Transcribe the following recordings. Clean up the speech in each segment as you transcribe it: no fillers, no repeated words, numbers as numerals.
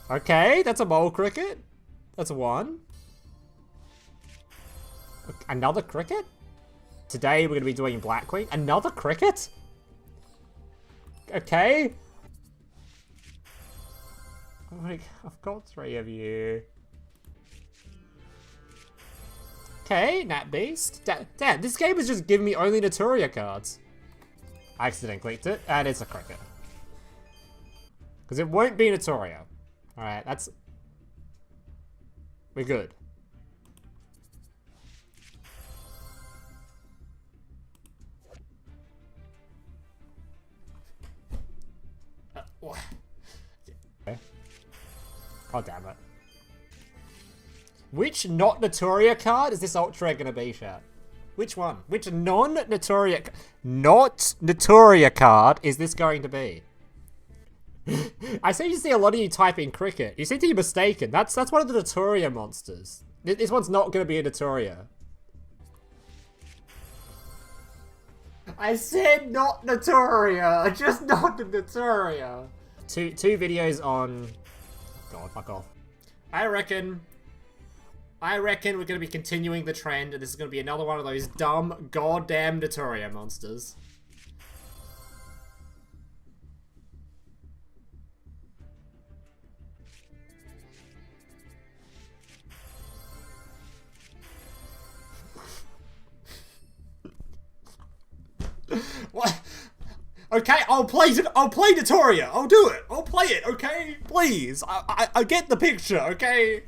Okay, that's a mole cricket. That's one. Another cricket? Today we're going to be doing Black Queen. Another cricket? Okay. Oh my, I've got 3 of you. Okay, Nat Beast. Damn, this game is just giving me only Naturia cards. I accidentally clicked it, and it's a cricket. Because it won't be Naturia. Alright, that's... We're good. Okay. Oh, damn it. Which not Naturia card is this Ultra gonna be, chat? Which one? Which non-Naturia... Not Naturia card is this going to be? I seem to see a lot of you type in cricket. You seem to be mistaken. That's one of the Naturia monsters. This one's not going to be a Naturia. I said not Naturia, just not the Naturia. Two videos on... God, fuck off. I reckon we're going to be continuing the trend, and this is going to be another one of those dumb, goddamn Naturia monsters. What? Okay, I'll play Naturia. I'll do it. I'll play it, okay? Please. I get the picture, okay?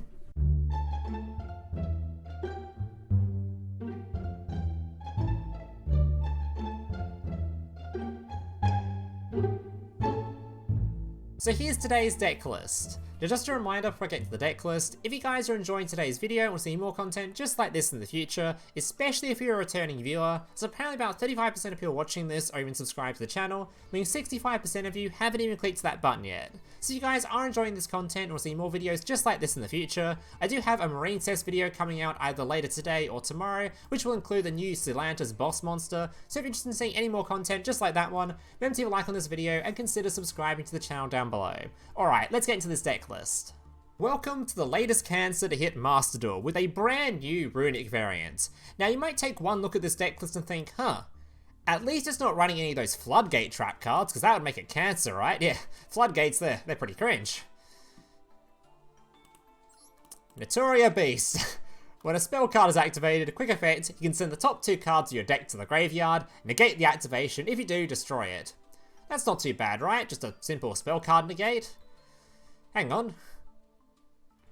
So here's today's deck list. Now just a reminder before I get to the deck list, if you guys are enjoying today's video and want to see more content just like this in the future, especially if you're a returning viewer, so apparently about 35% of people watching this are even subscribed to the channel, meaning 65% of you haven't even clicked that button yet. So if you guys are enjoying this content and want to see more videos just like this in the future, I do have a Marine test video coming out either later today or tomorrow, which will include the new Silanta's boss monster, so if you're interested in seeing any more content just like that one, remember to leave a like on this video and consider subscribing to the channel down below. Alright, let's get into this deck list. Welcome to the latest cancer to hit Master Duel with a brand new Runick variant. Now you might take one look at this deck list and think, huh, at least it's not running any of those Floodgate trap cards, because that would make it cancer, right? Yeah, Floodgates, they're pretty cringe. Naturia Beast. When a spell card is activated, a quick effect, you can send the top 2 cards of your deck to the graveyard, negate the activation, if you do, destroy it. That's not too bad, right? Just a simple spell card negate. Hang on.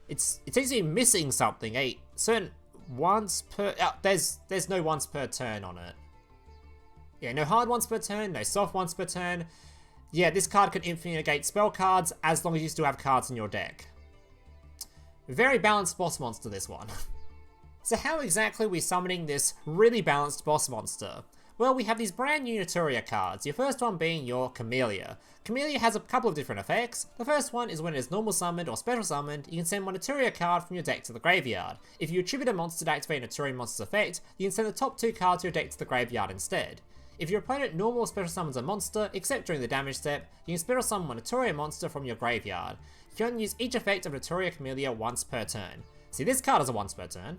It seems to be missing something. A certain once per... there's no once per turn on it. Yeah, no hard once per turn, no soft once per turn. Yeah, this card can infinitely negate spell cards as long as you still have cards in your deck. Very balanced boss monster, this one. So how exactly are we summoning this really balanced boss monster? Well, we have these brand new Naturia cards, your first one being your Camellia. Camellia has a couple of different effects. The first one is when it is normal summoned or special summoned, you can send one Naturia card from your deck to the graveyard. If you attribute a monster to activate a Naturia monster's effect, you can send the top 2 cards of your deck to the graveyard instead. If your opponent normal or special summons a monster, except during the damage step, you can special summon one Naturia monster from your graveyard. You can only use each effect of Naturia Camellia once per turn. See, this card is a once per turn.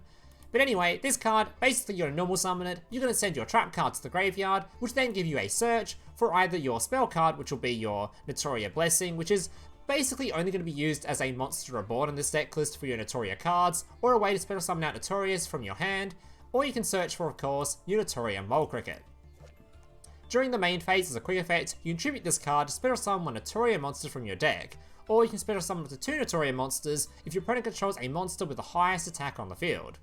But anyway, this card, basically you're a normal summon it, you're going to send your trap card to the graveyard, which then give you a search for either your spell card, which will be your Naturia Blessing, which is basically only going to be used as a monster reborn in this deck list for your Naturia cards, or a way to special summon out Naturias from your hand, or you can search for, of course, your Naturia Mole Cricket. During the main phase as a quick effect, you can tribute this card to special summon one Naturia monster from your deck, or you can special summon up to 2 Naturia monsters if your opponent controls a monster with the highest attack on the field.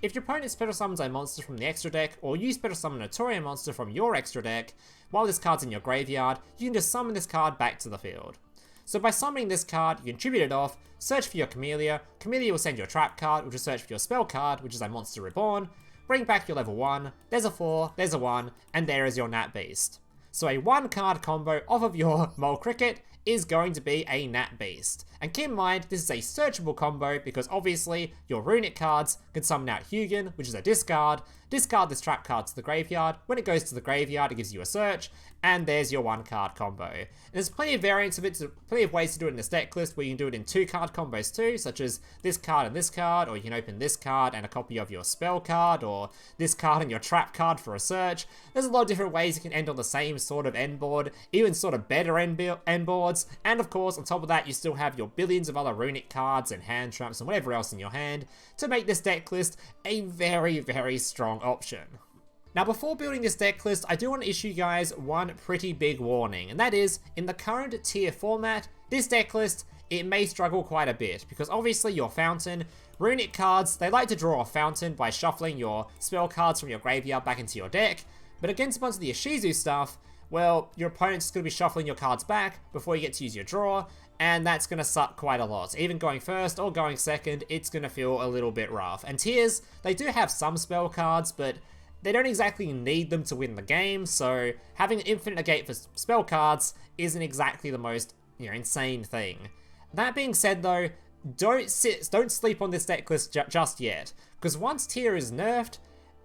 If your opponent special summons a monster from the extra deck, or you special summon a Naturia monster from your extra deck, while this card's in your graveyard, you can just summon this card back to the field. So by summoning this card, you can tribute it off, search for your Camellia, Camellia will send you a trap card, which will search for your spell card, which is a monster reborn, bring back your level 1, there's a 4, there's a 1, and there is your Nat Beast. So a 1 card combo off of your Mole Cricket is going to be a Nat Beast. And keep in mind, this is a searchable combo because obviously your Runick cards can summon out Hugin, which is a discard this trap card to the graveyard. When it goes to the graveyard, it gives you a search, and there's your 1-card combo. And there's plenty of variants of it, plenty of ways to do it in this deck list, where you can do it in 2-card combos too, such as this card and this card, or you can open this card and a copy of your spell card, or this card and your trap card for a search. There's a lot of different ways you can end on the same sort of end board, even sort of better end boards, and of course, on top of that, you still have your billions of other Runick cards and hand traps and whatever else in your hand to make this deck list a very, very strong option. Now, before building this deck list, I do want to issue you guys one pretty big warning, and that is, in the current tier format, this deck list, it may struggle quite a bit, because obviously your Fountain, Runick cards, they like to draw a Fountain by shuffling your spell cards from your graveyard back into your deck, but against a bunch of the Ishizu stuff, well, your opponent's just going to be shuffling your cards back before you get to use your draw, and that's going to suck quite a lot. Even going first or going second, it's going to feel a little bit rough. And tiers, they do have some spell cards, but they don't exactly need them to win the game, so having an infinite negate for spell cards isn't exactly the most, insane thing. That being said though, don't sleep on this deck list just yet, because once tier is nerfed,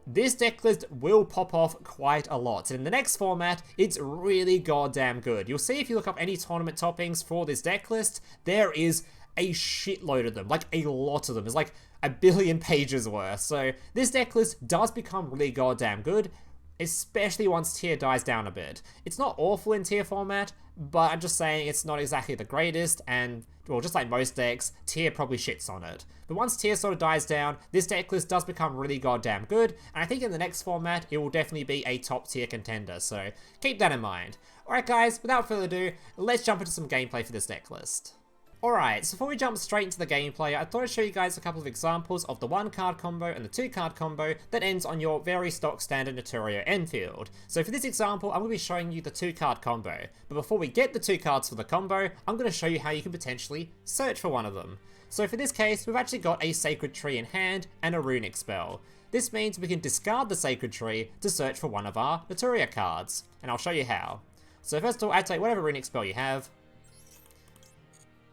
this deck list will pop off quite a lot, and in the next format, it's really goddamn good. You'll see if you look up any tournament toppings for this deck list, there is a shitload of them, like a lot of them. There's like a billion pages worth, so this deck list does become really goddamn good, especially once tier dies down a bit. It's not awful in tier format, but I'm just saying it's not exactly the greatest, and, well, just like most decks, tier probably shits on it. But once tier sort of dies down, this deck list does become really goddamn good, and I think in the next format, it will definitely be a top tier contender, so keep that in mind. Alright guys, without further ado, let's jump into some gameplay for this deck list. Alright, so before we jump straight into the gameplay, I thought I'd show you guys a couple of examples of the 1-card combo and the 2-card combo that ends on your very stock standard Naturia end field. So for this example, I'm going to be showing you the 2-card combo, but before we get the 2 cards for the combo, I'm going to show you how you can potentially search for one of them. So for this case, we've actually got a Sacred Tree in hand and a Runick spell. This means we can discard the Sacred Tree to search for one of our Naturia cards, and I'll show you how. So first of all, activate whatever Runick spell you have,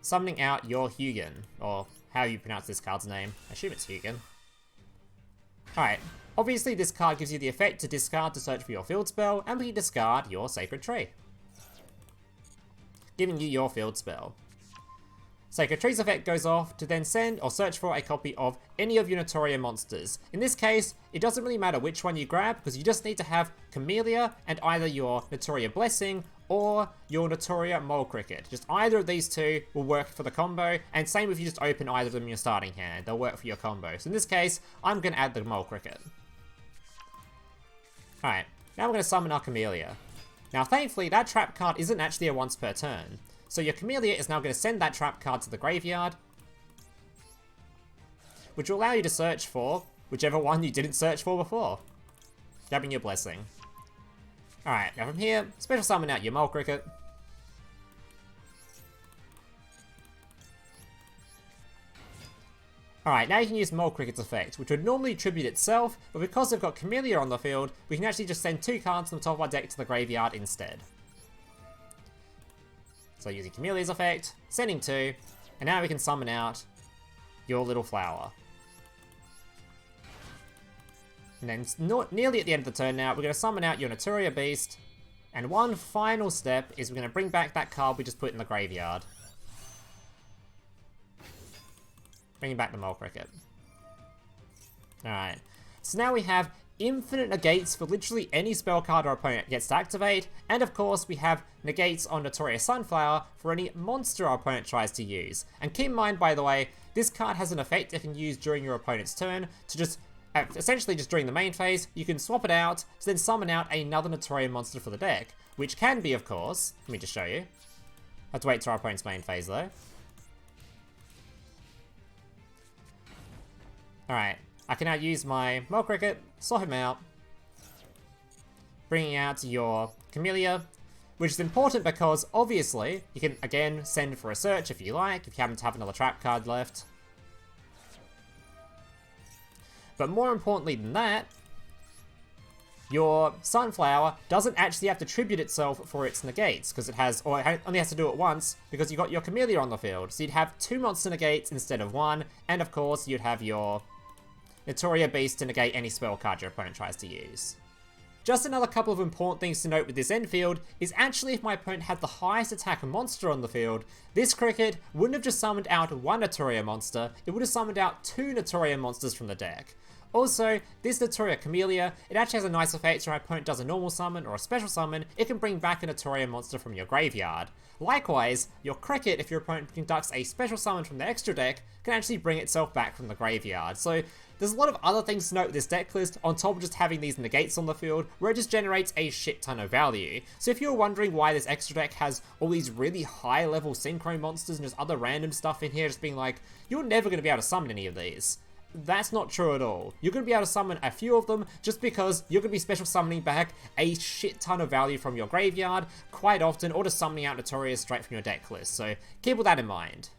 summoning out your Hugin, or how you pronounce this card's name. I assume it's Hugin. Alright, obviously this card gives you the effect to discard to search for your field spell, and we can discard your Sacred Tree, giving you your field spell. Sacred Tree's effect goes off to then send or search for a copy of any of your Naturia monsters. In this case, it doesn't really matter which one you grab, because you just need to have Camellia and either your Naturia Blessing or your Naturia Mole Cricket. Just either of these two will work for the combo, and same if you just open either of them in your starting hand, they'll work for your combo. So in this case, I'm going to add the Mole Cricket. Alright, now we're going to summon our Camellia. Now thankfully, that trap card isn't actually a once per turn. So your Camellia is now going to send that trap card to the graveyard, which will allow you to search for whichever one you didn't search for before, grabbing your Blessing. Alright, now from here, special summon out your Mole Cricket. Alright, now you can use Mole Cricket's effect, which would normally tribute itself, but because they've got Camellia on the field, we can actually just send 2 cards from the top of our deck to the graveyard instead. So using Camellia's effect, sending 2, and now we can summon out your little flower. And then nearly at the end of the turn now, we're going to summon out your Naturia Beast, and one final step is we're going to bring back that card we just put in the graveyard. Bringing back the Mole Cricket. Alright, so now we have infinite negates for literally any spell card our opponent gets to activate, and of course we have negates on Naturia Sunflower for any monster our opponent tries to use. And keep in mind, by the way, this card has an effect it can use during your opponent's turn to just, essentially just during the main phase, you can swap it out to then summon out another Naturia monster for the deck, which can be, of course, let me just show you. Have to wait till our opponent's main phase though. Alright, I can now use my Mole Cricket, swap him out, bringing out your Camellia, which is important because, obviously, you can, again, send for a search if you like, if you happen to have another trap card left. But more importantly than that, your Sunflower doesn't actually have to tribute itself for its negates, because it has, or it only has to do it once, because you got your Camellia on the field. So you'd have 2 monster negates instead of 1, and of course you'd have your Naturia Beast to negate any spell card your opponent tries to use. Just another couple of important things to note with this end field is actually if my opponent had the highest attack monster on the field, this cricket wouldn't have just summoned out 1 Naturia monster, it would have summoned out 2 Naturia monsters from the deck. Also, this Naturia Camellia, it actually has a nice effect so my opponent does a normal summon or a special summon, it can bring back a Naturia monster from your graveyard. Likewise, your cricket, if your opponent conducts a special summon from the extra deck, can actually bring itself back from the graveyard. So there's a lot of other things to note with this deck list, on top of just having these negates on the field, where it just generates a shit ton of value. So if you're wondering why this extra deck has all these really high level synchro monsters and just other random stuff in here, just being like, you're never going to be able to summon any of these. That's not true at all. You're going to be able to summon a few of them just because you're going to be special summoning back a shit ton of value from your graveyard quite often, or just summoning out Naturia straight from your deck list, so keep all that in mind.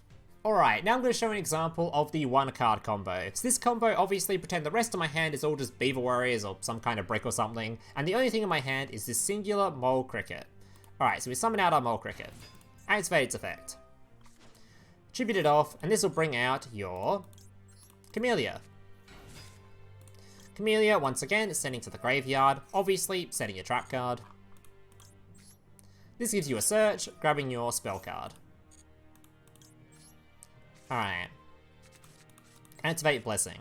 Alright, now I'm going to show an example of the 1 card combo. So this combo, obviously, pretend the rest of my hand is all just Beaver Warriors or some kind of brick or something, and the only thing in my hand is this singular Mole Cricket. Alright, so we summon out our Mole Cricket. Activate its effect. Tribute it off, and this will bring out your Camellia. Camellia, once again, is sending to the graveyard, obviously setting your trap card. This gives you a search, grabbing your spell card. Alright. Activate Blessing.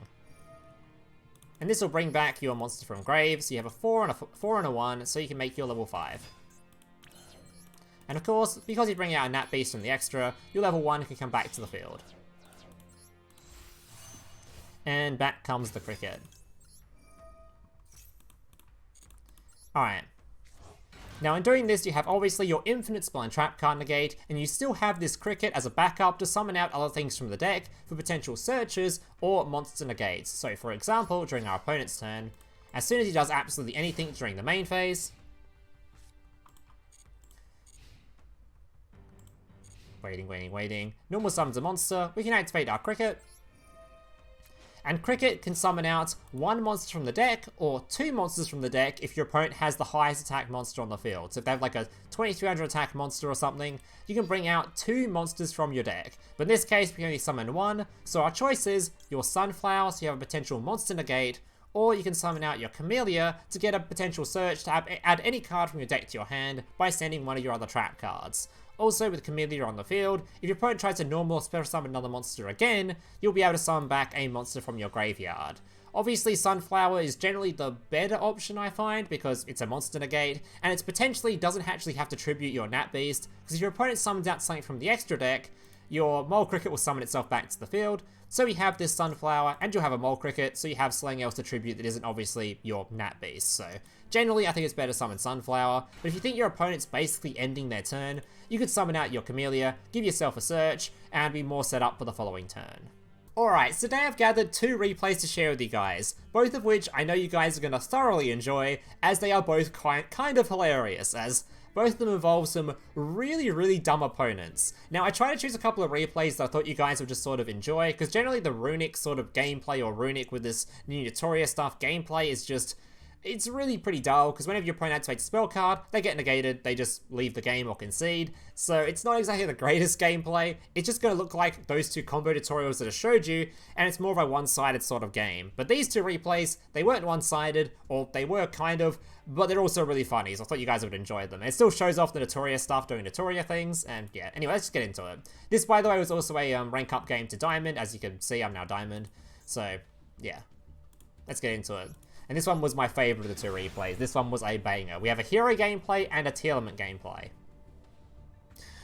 And this will bring back your monster from grave, so you have a 4 and a 1, so you can make your level 5. And of course, because you bring out a Nat Beast from the extra, your level 1 can come back to the field. And back comes the cricket. Alright. Now in doing this, you have obviously your infinite spell and trap card negate, and you still have this cricket as a backup to summon out other things from the deck for potential searches or monster negates. So for example, during our opponent's turn, as soon as he does absolutely anything during the main phase, waiting, normal summons a monster, we can activate our cricket, and cricket can summon out 1 monster from the deck or 2 monsters from the deck if your opponent has the highest attack monster on the field. So if they have like a 2300 attack monster or something, you can bring out 2 monsters from your deck. But in this case, we can only summon 1, so our choice is your Sunflower, so you have a potential monster negate, or you can summon out your Camellia to get a potential search to add any card from your deck to your hand by sending one of your other trap cards. Also, with Camellia on the field, if your opponent tries to normal or special summon another monster again, you'll be able to summon back a monster from your graveyard. Obviously, Sunflower is generally the better option, I find, because it's a monster negate, and it potentially doesn't actually have to tribute your Nat Beast, because if your opponent summons out something from the extra deck, your Mole Cricket will summon itself back to the field. So you have this Sunflower, and you'll have a Mole Cricket, so you have something else to tribute that isn't obviously your Nat Beast. So generally, I think it's better to summon Sunflower, but if you think your opponent's basically ending their turn, you could summon out your Camellia, give yourself a search, and be more set up for the following turn. Alright, so today I've gathered 2 replays to share with you guys, both of which I know you guys are going to thoroughly enjoy, as they are both kind of hilarious, as both of them involve some really dumb opponents. Now, I tried to choose a couple of replays that I thought you guys would just sort of enjoy, because generally the Runick sort of gameplay, or Runick with this new Naturia stuff gameplay, is just, it's really pretty dull, because whenever your opponent activates a spell card, they get negated, they just leave the game or concede. So it's not exactly the greatest gameplay, it's just going to look like those 2 combo tutorials that I showed you, and it's more of a one-sided sort of game. But these 2 replays, they weren't one-sided, or they were kind of, but they're also really funny, so I thought you guys would enjoy them. And it still shows off the Naturia stuff doing Naturia things, and yeah, anyway, let's just get into it. This, by the way, was also a rank up game to Diamond. As you can see, I'm now Diamond, so yeah, let's get into it. And this one was my favourite of the 2 replays. This one was a banger. We have a hero gameplay and a Tearlament gameplay.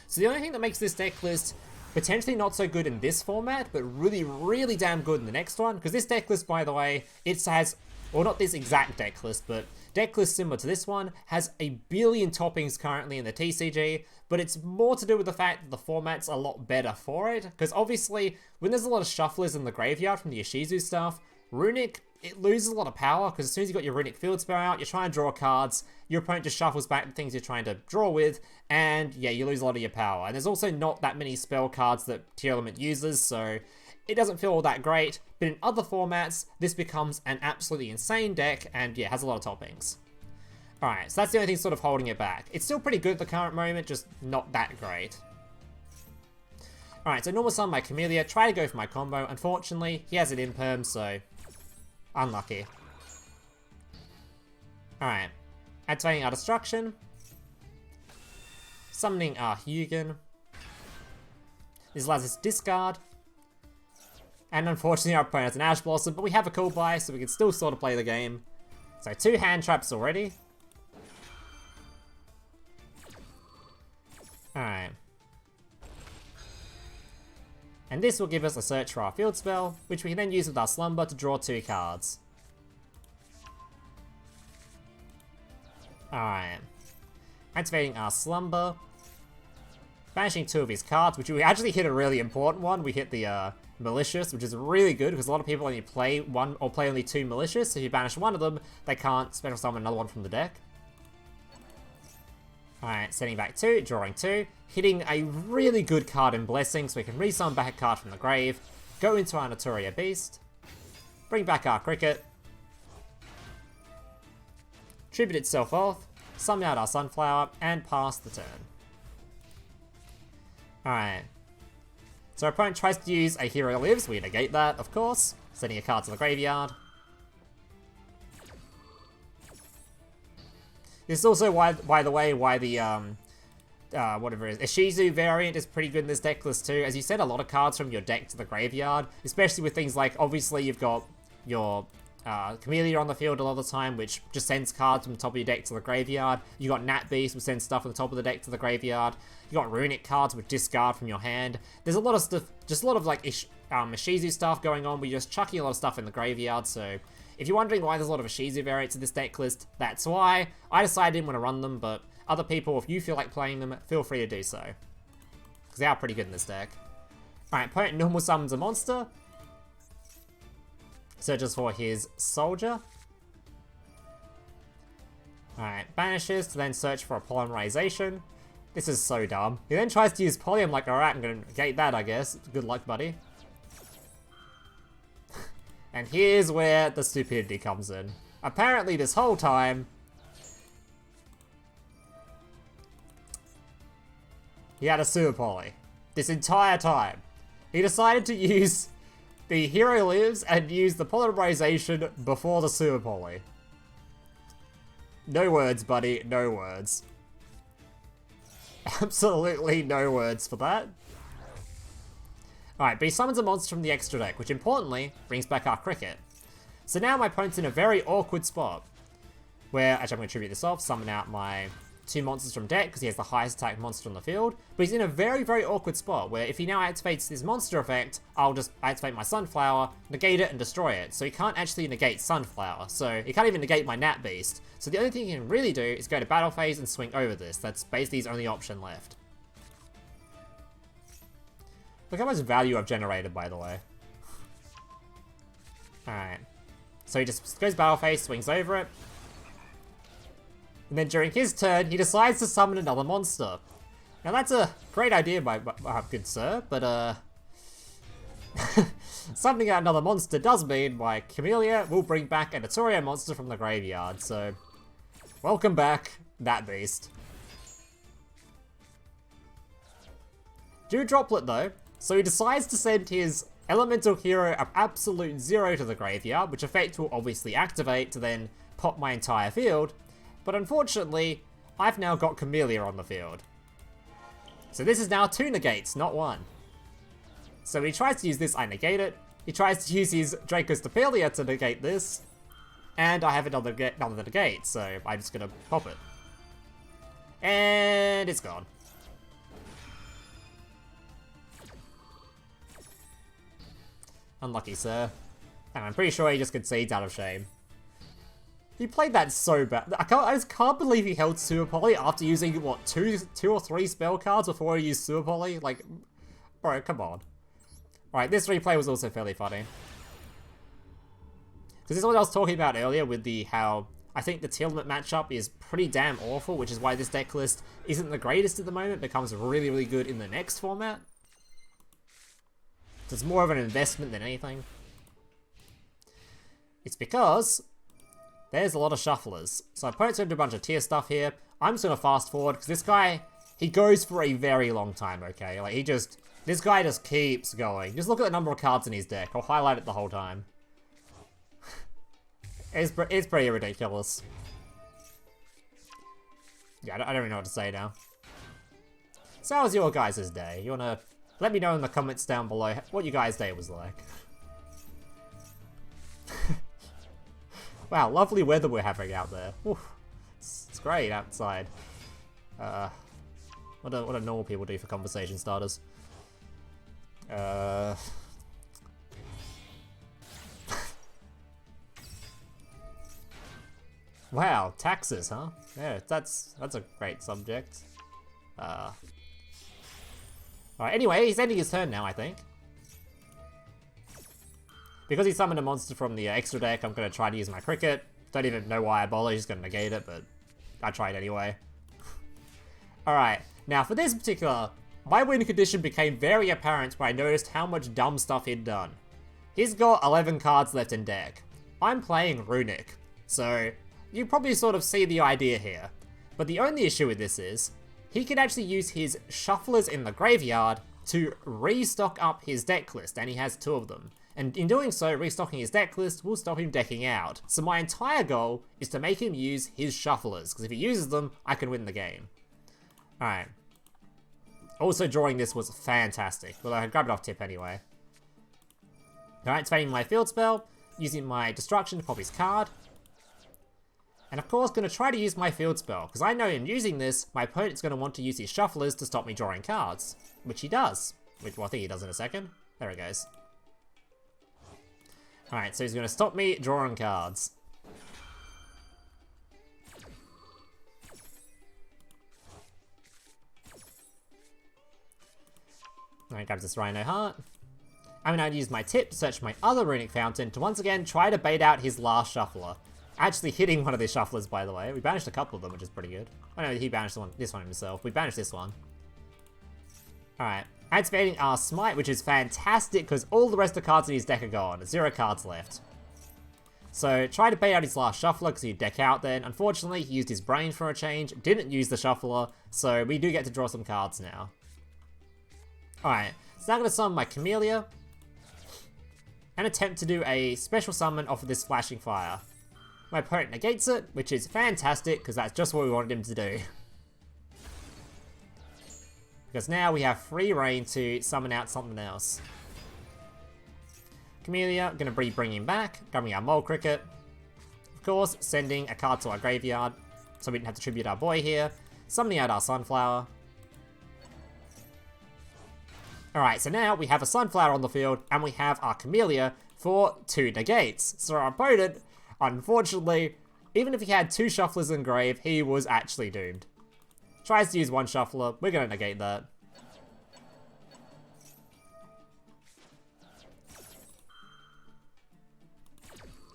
So the only thing that makes this deck list potentially not so good in this format, but really damn good in the next one, because this deck list, by the way, it has, well, not this exact deck list, but deck list similar to this one, has a billion toppings currently in the TCG, but it's more to do with the fact that the format's a lot better for it, because obviously, when there's a lot of shufflers in the graveyard from the Ishizu stuff, Runick, it loses a lot of power, because as soon as you got your Runick Field Spell out, you're trying to draw cards, your opponent just shuffles back the things you're trying to draw with, and yeah, you lose a lot of your power. And there's also not that many spell cards that Tearlament uses, so it doesn't feel all that great, but in other formats, this becomes an absolutely insane deck, and yeah, has a lot of toppings. Alright, so that's the only thing sort of holding it back. It's still pretty good at the current moment, just not that great. Alright, so normal summon my Camellia, try to go for my combo. Unfortunately, he has an imperm, so unlucky. Alright, activating our Destruction. Summoning our Hugin. This allows us to discard. And unfortunately our opponent has an Ash Blossom, but we have a cool buy, so we can still sort of play the game. So 2 hand traps already. Alright. And this will give us a search for our field spell, which we can then use with our Slumber to draw 2 cards. Alright. Activating our Slumber. Banishing 2 of his cards, which we actually hit a really important one. We hit the Malicious, which is really good, because a lot of people only play 1 or play only 2 Malicious, so if you banish one of them, they can't special summon another one from the deck. Alright, sending back 2, drawing 2, hitting a really good card in Blessing, so we can resummon back a card from the grave, go into our Naturia Beast, bring back our Cricket, tribute itself off, summon out our Sunflower, and pass the turn. Alright. So our opponent tries to use a Hero Lives, we negate that, of course, sending a card to the graveyard. This is also why, by the way, why the whatever it is, Ishizu variant is pretty good in this deck list too. As you send a lot of cards from your deck to the graveyard, especially with things like, obviously you've got your Camellia on the field a lot of the time, which just sends cards from the top of your deck to the graveyard. You got Nat Beast, which sends stuff from the top of the deck to the graveyard. You got Runick cards, which discard from your hand. There's a lot of stuff, just a lot of like Ishizu stuff going on. We're just chucking a lot of stuff in the graveyard, so if you're wondering why there's a lot of Ishizu variants in this deck list, that's why. I decided I didn't want to run them, but other people, if you feel like playing them, feel free to do so. Because they are pretty good in this deck. Alright, opponent normal summons a monster. Searches for his soldier. Alright, banishes to then search for a polymerization. This is so dumb. He then tries to use poly. I'm like, alright, I'm going to negate that, I guess. Good luck, buddy. And here's where the stupidity comes in. Apparently this whole time, he had a Super Poly. This entire time. He decided to use the Hero Lives and use the polymerization before the Super Poly. No words, buddy. No words. Absolutely no words for that. Alright, but he summons a monster from the extra deck, which importantly brings back our Cricket. So now my opponent's in a very awkward spot. Where, actually I'm going to tribute this off, summon out my 2 monsters from deck, because he has the highest attack monster on the field. But he's in a very, very awkward spot, where if he now activates this monster effect, I'll just activate my Sunflower, negate it, and destroy it. So he can't actually negate Sunflower, so he can't even negate my Nat Beast. So the only thing he can really do is go to battle phase and swing over this. That's basically his only option left. Look how much value I've generated, by the way. Alright. So he just goes battle phase, swings over it. And then during his turn, he decides to summon another monster. Now that's a great idea, my good sir, but summoning out another monster does mean my Camellia will bring back a Naturia monster from the graveyard, so welcome back, that beast. Do Droplet though, so he decides to send his Elemental Hero of Absolute Zero to the graveyard, which effect will obviously activate to then pop my entire field. But unfortunately, I've now got Camellia on the field. So this is now 2 negates, not 1. So when he tries to use this, I negate it. He tries to use his Draco's Tapir to negate this. And I have another negate, so I'm just going to pop it. And it's gone. Unlucky, sir. And I'm pretty sure he just concedes out of shame. He played that so bad. I just can't believe he held Super Poly after using, what, two or three spell cards before he used Super Poly? Like, bro, come on. Alright, this replay was also fairly funny. Because this is what I was talking about earlier with how I think the Tearlaments matchup is pretty damn awful, which is why this deck list isn't the greatest at the moment. It becomes really, really good in the next format. So it's more of an investment than anything. It's because there's a lot of shufflers. So my opponent's gonna do a bunch of tier stuff here. I'm just gonna fast forward, because this guy, he goes for a very long time, okay? Like, this guy just keeps going. Just look at the number of cards in his deck. I'll highlight it the whole time. It's pretty ridiculous. Yeah, I don't even know what to say now. So how was your guys' day? You wanna let me know in the comments down below what your guys' day was like. Wow, lovely weather we're having out there. Oof, it's great outside. What do normal people do for conversation starters? Wow, taxes, huh? Yeah, that's a great subject. Alright, anyway, he's ending his turn now, I think. Because he summoned a monster from the extra deck, I'm gonna try to use my cricket. Don't even know why I bother, he's gonna negate it, but I tried anyway. Alright, now for this particular, my win condition became very apparent when I noticed how much dumb stuff he'd done. He's got 11 cards left in deck. I'm playing Runick, so you probably sort of see the idea here. But the only issue with this is, he can actually use his shufflers in the graveyard to restock up his deck list, and he has 2 of them. And in doing so, restocking his deck list will stop him decking out. So my entire goal is to make him use his shufflers, because if he uses them, I can win the game. Alright. Also, drawing this was fantastic, but I grabbed it off tip anyway. Alright, activating my field spell, using my Destruction to pop his card. And of course, going to try to use my field spell, because I know in using this, my opponent's going to want to use his shufflers to stop me drawing cards. Which he does. Well, I think he does in a second. There it goes. Alright, so he's going to stop me drawing cards. Alright, grabs this Rhino Heart. I'm going to use my tip to search my other Runick Fountain to once again try to bait out his last shuffler. Actually hitting one of these shufflers, by the way. We banished a couple of them, which is pretty good. Oh no, he banished this one himself. We banished this one. Alright. Activating our Smite, which is fantastic because all the rest of the cards in his deck are gone. 0 cards left. So, try to bait out his last shuffler because he'd deck out then. Unfortunately, he used his brain for a change. Didn't use the shuffler, so we do get to draw some cards now. Alright, so now I'm going to summon my Camellia. And attempt to do a special summon off of this Flashing Fire. My opponent negates it, which is fantastic, because that's just what we wanted him to do. Because now we have free reign to summon out something else. Camellia, gonna be bringing back, grabbing our Mole Cricket. Of course, sending a card to our graveyard, so we didn't have to tribute our boy here. Summoning out our Sunflower. Alright, so now we have a Sunflower on the field, and we have our Camellia for 2 negates. So our opponent, unfortunately, even if he had 2 shufflers in grave, he was actually doomed. Tries to use 1 shuffler, we're gonna negate that.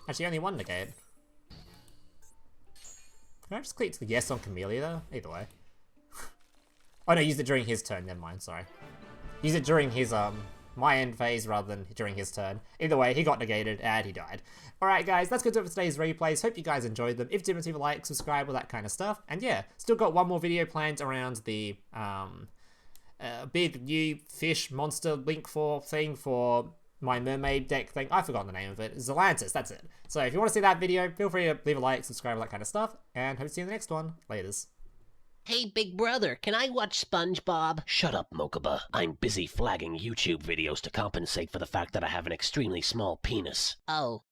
Actually, only 1 negate. Can I just click the yes on Camellia though? Either way. Oh no, use it during his turn, never mind, sorry. Use it during his, my end phase rather than during his turn. Either way, he got negated and he died. Alright guys, that's going to do it for today's replays. Hope you guys enjoyed them. If you did, leave a like, subscribe, all that kind of stuff. And yeah, still got one more video planned around the big new fish monster link for thing for my mermaid deck thing. I've forgotten the name of it. Zelantis, that's it. So if you want to see that video, feel free to leave a like, subscribe, all that kind of stuff. And hope to see you in the next one. Laters. Hey, big brother, can I watch SpongeBob? Shut up, Mokuba. I'm busy flagging YouTube videos to compensate for the fact that I have an extremely small penis. Oh.